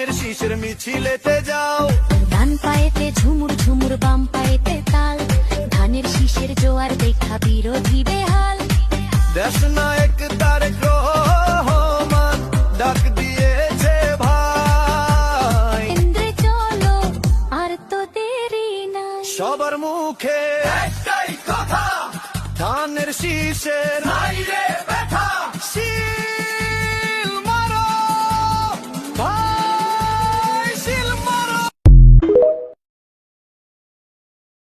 ধানের শীষের মিছিলেতে যাও, ডান পায়েতে ঝুমুর ঝুমুর বাম পায়েতে তাল, ধানের শীষের জোয়ার দেখা বিরোধী বেহাল। দেশ নায়ক তারেক রহমান ডাক দিয়েছে ভাই, কেন্দ্রে চলো আর তো দেরি নাই। সবার মুখে একটাই কথা, ধানের শীষের